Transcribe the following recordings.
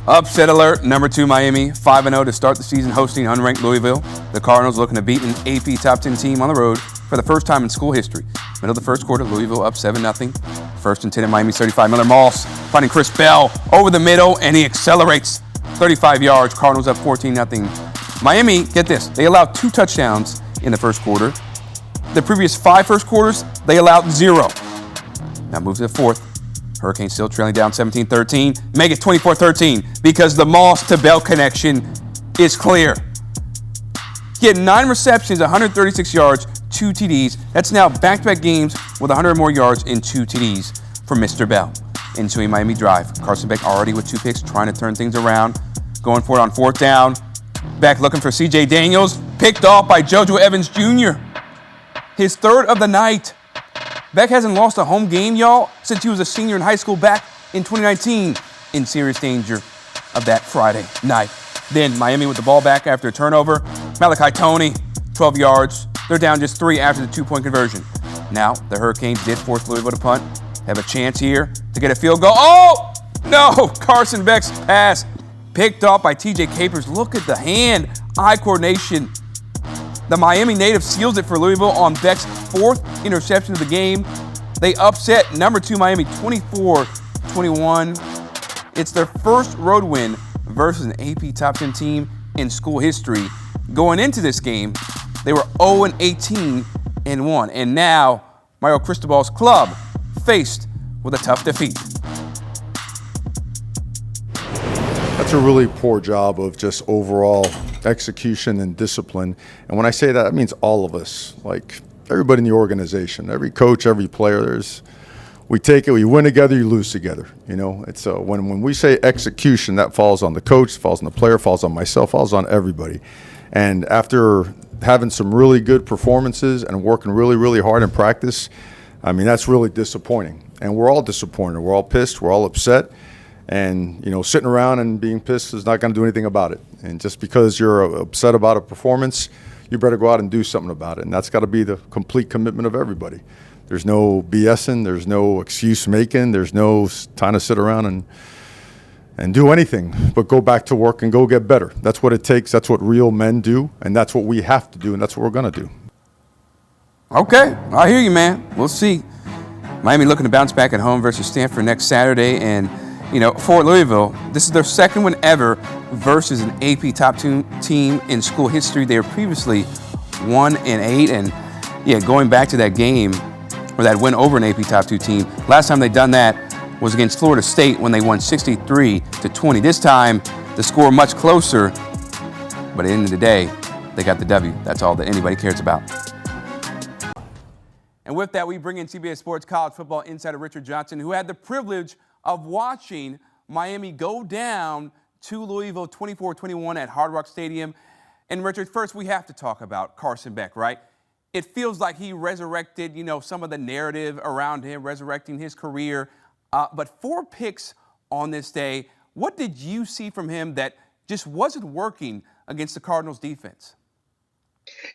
Upset alert, number 2 Miami, 5-0 to start the season hosting unranked Louisville. The Cardinals looking to beat an AP top 10 team on the road for the first time in school history. Middle of the first quarter, Louisville up 7-0. First and 10 in Miami's 35. Miller Moss finding Chris Bell over the middle, and he accelerates 35 yards. Cardinals up 14-0. Miami, get this, they allowed 2 touchdowns in the first quarter. The previous 5 first quarters, they allowed 0. Now moves to the fourth. Hurricanes still trailing down 17-13. Make it 24-13 because the Moss to Bell connection is clear. He had 9 receptions, 136 yards, 2 TDs. That's now back-to-back games with 100 or more yards and 2 TDs for Mr. Bell. Into a Miami drive. Carson Beck already with 2 picks, trying to turn things around. Going for it on 4th down. Beck looking for C.J. Daniels. Picked off by JoJo Evans Jr. His 3rd of the night. Beck hasn't lost a home game, y'all, since he was a senior in high school back in 2019, in serious danger of that Friday night. Then Miami with the ball back after a turnover. Malachi Toney, 12 yards. They're down just 3 after the 2-point conversion. Now, the Hurricanes did force Louisville to punt. Have a chance here to get a field goal. Oh, no! Carson Beck's pass picked off by T.J. Capers. Look at the hand-eye coordination. The Miami native seals it for Louisville on Beck's 4th interception of the game. They upset number 2 Miami 24-21. It's their first road win versus an AP top 10 team in school history. Going into this game, they were 0-18-1. And now Mario Cristobal's club faced with a tough defeat. That's a really poor job of just overall execution and discipline. And when I say that, that means all of us, like everybody in the organization, every coach, every player. We take it, we win together, you lose together. You know, it's when we say execution, that falls on the coach, falls on the player, falls on myself, falls on everybody. And after having some really good performances and working really, really hard in practice, I mean, that's really disappointing. And we're all disappointed. We're all pissed. We're all upset. And, you know, sitting around and being pissed is not going to do anything about it. And just because you're upset about a performance, you better go out and do something about it. And that's got to be the complete commitment of everybody. There's no BSing. There's no excuse making. There's no time to sit around and do anything but go back to work and go get better. That's what it takes. That's what real men do. And that's what we have to do. And that's what we're going to do. Okay, I hear you, man. We'll see. Miami looking to bounce back at home versus Stanford next Saturday. And you know, for Louisville, this is their 2nd win ever versus an AP top 2 team in school history. They were previously 1-8, and yeah, going back to that game or that win over an AP top 2 team, last time they done that was against Florida State when they won 63-20. This time, the score much closer, but at the end of the day, they got the W. That's all that anybody cares about. And with that, we bring in CBS Sports college football insider Richard Johnson, who had the privilege of watching Miami go down to Louisville 24-21 at Hard Rock Stadium. And Richard, first we have to talk about Carson Beck, right? It feels like he resurrected, you know, some of the narrative around him, resurrecting his career. But 4 picks on this day. What did you see from him that just wasn't working against the Cardinals defense?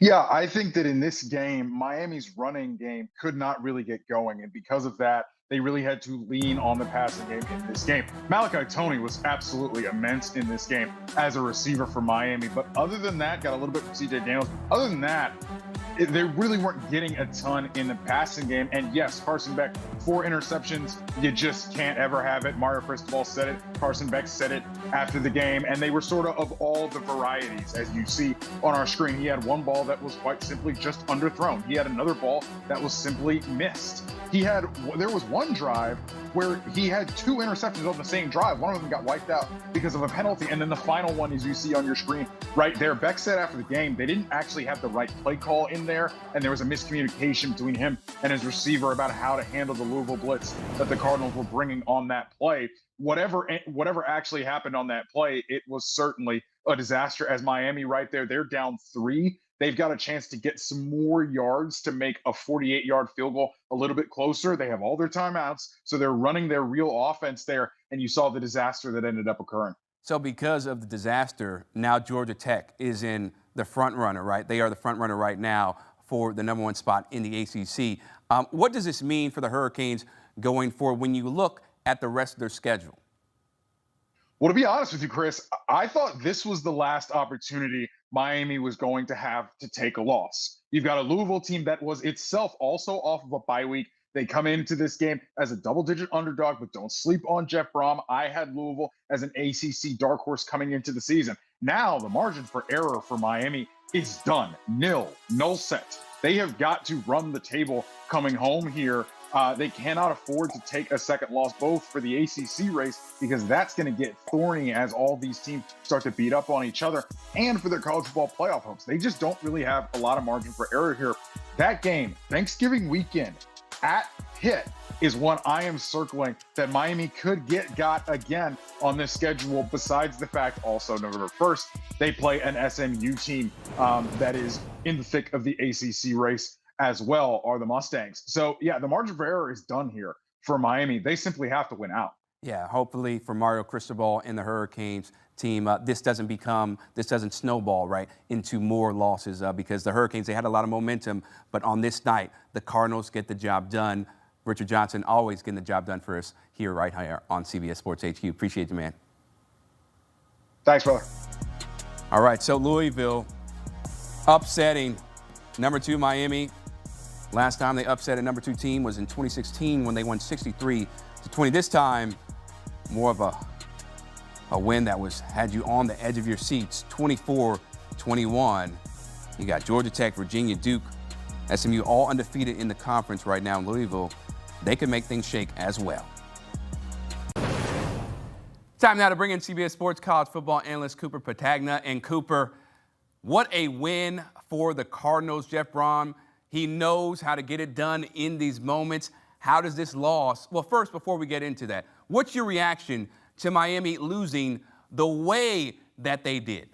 Yeah, I think that in this game, Miami's running game could not really get going. And because of that, they really had to lean on the passing game in this game. Malachi Toney was absolutely immense in this game as a receiver for Miami. But other than that, got a little bit from C.J. Daniels. Other than that, they really weren't getting a ton in the passing game. And yes, Carson Beck, 4 interceptions. You just can't ever have it. Mario Cristobal said it. Carson Beck said it after the game. And they were sort of all the varieties, as you see on our screen. He had one ball that was quite simply just underthrown. He had another ball that was simply missed. There was one drive where he had 2 interceptions on the same drive. One of them got wiped out because of a penalty. And then the final one, as you see on your screen right there, Beck said after the game, they didn't actually have the right play call in there. And there was a miscommunication between him and his receiver about how to handle the Louisville blitz that the Cardinals were bringing on that play. Whatever actually happened on that play, it was certainly a disaster as Miami right there. They're down 3. They've got a chance to get some more yards to make a 48-yard field goal a little bit closer. They have all their timeouts, so they're running their real offense there, and you saw the disaster that ended up occurring. So because of the disaster, now Georgia Tech is in the front runner, right? They are the front runner right now for the #1 spot in the ACC. What does this mean for the Hurricanes going forward when you look at the rest of their schedule? Well, to be honest with you, Chris, I thought this was the last opportunity Miami was going to have to take a loss. You've got a Louisville team that was itself also off of a bye week. They come into this game as a double-digit underdog, but don't sleep on Jeff Brom. I had Louisville as an ACC dark horse coming into the season. Now the margin for error for Miami is done. Null set. They have got to run the table coming home here. They cannot afford to take a second loss, both for the ACC race, because that's going to get thorny as all these teams start to beat up on each other, and for their college football playoff hopes. They just don't really have a lot of margin for error here. That game, Thanksgiving weekend at Pitt, is one I am circling that Miami could got again on this schedule, besides the fact also November 1st, they play an SMU team that is in the thick of the ACC race as well, are the Mustangs. So, yeah, the margin for error is done here for Miami. They simply have to win out. Yeah, hopefully for Mario Cristobal and the Hurricanes team, this doesn't snowball, right, into more losses because the Hurricanes, they had a lot of momentum, but on this night, the Cardinals get the job done. Richard Johnson always getting the job done for us here, right here on CBS Sports HQ. Appreciate you, man. Thanks, brother. All right, so Louisville upsetting number 2 Miami. Last time they upset a number 2 team was in 2016 when they won 63-20. This time, more of a win that had you on the edge of your seats, 24-21. You got Georgia Tech, Virginia, Duke, SMU all undefeated in the conference right now in Louisville. They can make things shake as well. Time now to bring in CBS Sports college football analyst Cooper Petagna. And Cooper, what a win for the Cardinals. Jeff Brom, he knows how to get it done in these moments. How does this loss, well, first, before we get into that, what's your reaction to Miami losing the way that they did?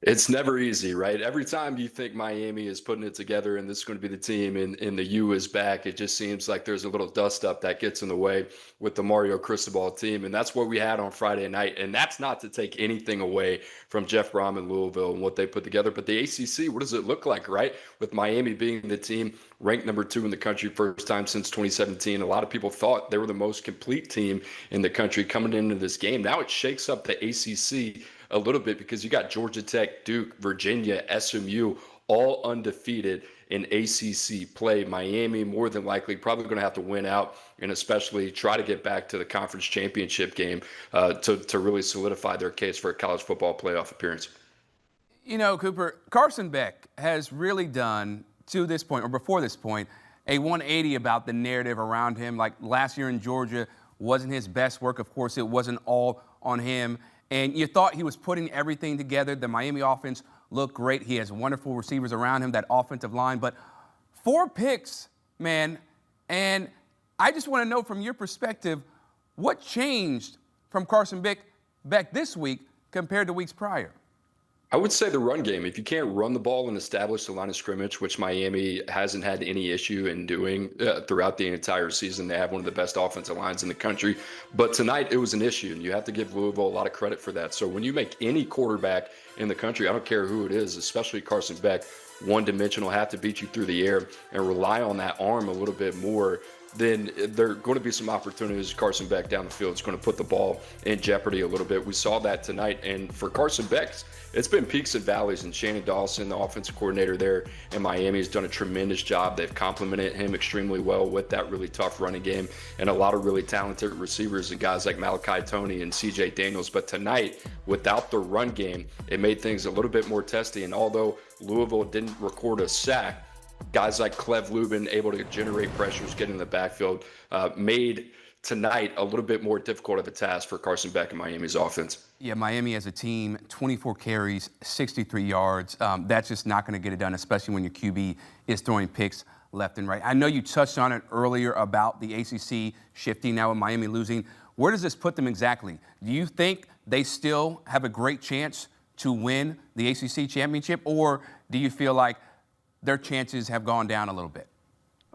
It's never easy, right? Every time you think Miami is putting it together and this is going to be the team and the U is back, it just seems like there's a little dust up that gets in the way with the Mario Cristobal team. And that's what we had on Friday night. And that's not to take anything away from Jeff Brom and Louisville and what they put together. But the ACC, what does it look like, right? With Miami being the team ranked number 2 in the country, first time since 2017. A lot of people thought they were the most complete team in the country coming into this game. Now it shakes up the ACC a little bit because you got Georgia Tech, Duke, Virginia, SMU, all undefeated in ACC play. Miami, more than likely, probably going to have to win out and especially try to get back to the conference championship game to really solidify their case for a college football playoff appearance. You know, Cooper, Carson Beck has really done, to this point, or before this point, a 180 about the narrative around him. Like last year in Georgia wasn't his best work. Of course, it wasn't all on him. And you thought he was putting everything together. The Miami offense looked great. He has wonderful receivers around him, that offensive line. But 4 picks, man. And I just want to know from your perspective, what changed from Carson Beck this week compared to weeks prior? I would say the run game. If you can't run the ball and establish the line of scrimmage, which Miami hasn't had any issue in doing throughout the entire season, they have one of the best offensive lines in the country. But tonight it was an issue, and you have to give Louisville a lot of credit for that. So when you make any quarterback in the country, I don't care who it is, especially Carson Beck, one-dimensional, have to beat you through the air and rely on that arm a little bit more, then there are going to be some opportunities. Carson Beck down the field is going to put the ball in jeopardy a little bit. We saw that tonight. And for Carson Beck, it's been peaks and valleys. And Shannon Dawson, the offensive coordinator there in Miami, has done a tremendous job. They've complimented him extremely well with that really tough running game and a lot of really talented receivers and guys like Malachi Toney and C.J. Daniels. But tonight, without the run game, it made things a little bit more testy. And although Louisville didn't record a sack, guys like Clev Lubin able to generate pressures, get in the backfield, made tonight a little bit more difficult of a task for Carson Beck and Miami's offense. Yeah, Miami as a team, 24 carries, 63 yards. That's just not going to get it done, especially when your QB is throwing picks left and right. I know you touched on it earlier about the ACC shifting now with Miami losing. Where does this put them exactly? Do you think they still have a great chance to win the ACC championship, or do you feel like their chances have gone down a little bit?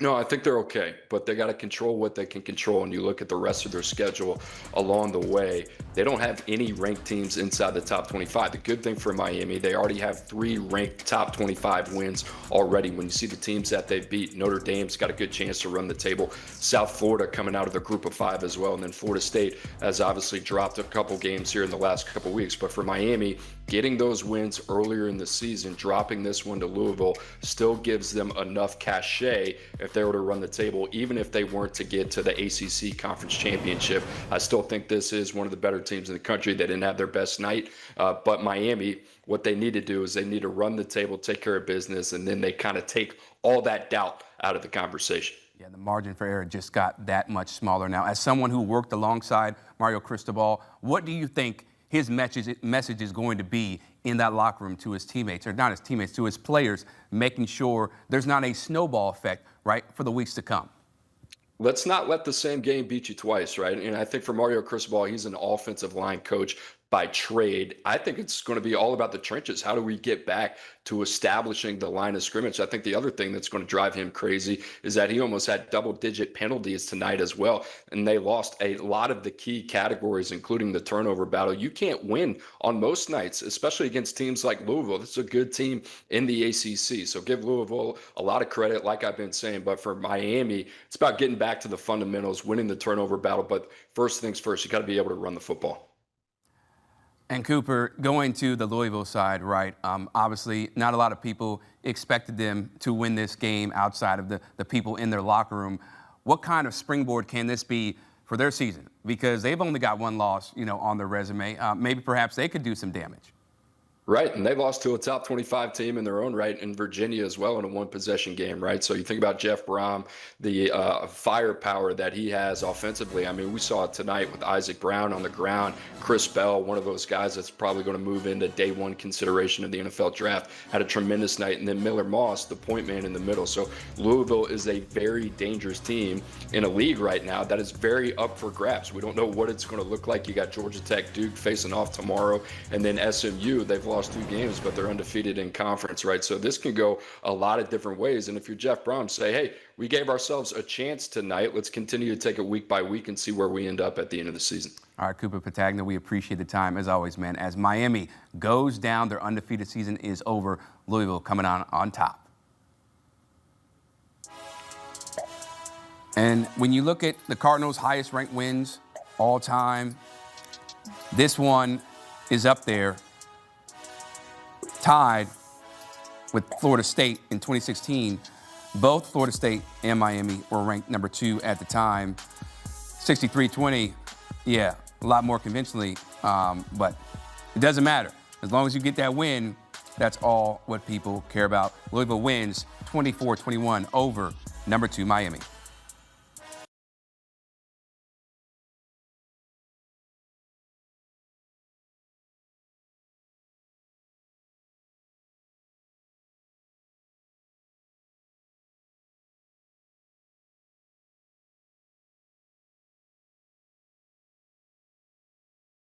No, I think they're okay, but they got to control what they can control. And you look at the rest of their schedule along the way, they don't have any ranked teams inside the top 25. The good thing for Miami, they already have 3 ranked top 25 wins already. When you see the teams that they beat, Notre Dame's got a good chance to run the table. South Florida coming out of the group of 5 as well. And then Florida State has obviously dropped a couple games here in the last couple weeks. But for Miami, getting those wins earlier in the season, dropping this one to Louisville, still gives them enough cachet if they were to run the table, even if they weren't to get to the ACC Conference Championship. I still think this is one of the better teams in the country. They didn't have their best night, but Miami, what they need to do is they need to run the table, take care of business, and then they kind of take all that doubt out of the conversation. Yeah, the margin for error just got that much smaller now. As someone who worked alongside Mario Cristobal, what do you think his message is going to be in that locker room to his teammates, or not his teammates, to his players, making sure there's not a snowball effect, right, for the weeks to come? Let's not let the same game beat you twice, right? And I think for Mario Cristobal, he's an offensive line coach by trade. I think it's going to be all about the trenches. How do we get back to establishing the line of scrimmage? I think the other thing that's going to drive him crazy is that he almost had double-digit penalties tonight as well, and they lost a lot of the key categories, including the turnover battle. You can't win on most nights, especially against teams like Louisville. This is a good team in the ACC, so give Louisville a lot of credit, like I've been saying. But for Miami, it's about getting back to the fundamentals, winning the turnover battle. But first things first, you got to be able to run the football. And Cooper, going to the Louisville side, right, obviously not a lot of people expected them to win this game outside of the people in their locker room. What kind of springboard can this be for their season? Because they've only got 1 loss, on their resume. Maybe perhaps they could do some damage. Right, and they lost to a top 25 team in their own right in Virginia as well in a 1-possession game, right? So you think about Jeff Brom, the firepower that he has offensively. I mean, we saw it tonight with Isaac Brown on the ground. Chris Bell, one of those guys that's probably going to move into day 1 consideration of the NFL draft, had a tremendous night. And then Miller Moss, the point man in the middle. So Louisville is a very dangerous team in a league right now that is very up for grabs. We don't know what it's going to look like. You got Georgia Tech, Duke facing off tomorrow, and then SMU. They've lost 2 games, but they're undefeated in conference, right? So this can go a lot of different ways. And if you're Jeff Brom, say, hey, we gave ourselves a chance tonight. Let's continue to take it week by week and see where we end up at the end of the season. All right, Cooper Petagna, we appreciate the time as always, man. As Miami goes down, their undefeated season is over. Louisville coming on top. And when you look at the Cardinals' highest ranked wins all time, this one is up there, tied with Florida State in 2016. Both Florida State and Miami were ranked number 2 at the time. 63-20, yeah, a lot more conventionally, but it doesn't matter. As long as you get that win, that's all what people care about. Louisville wins 24-21 over number 2 Miami.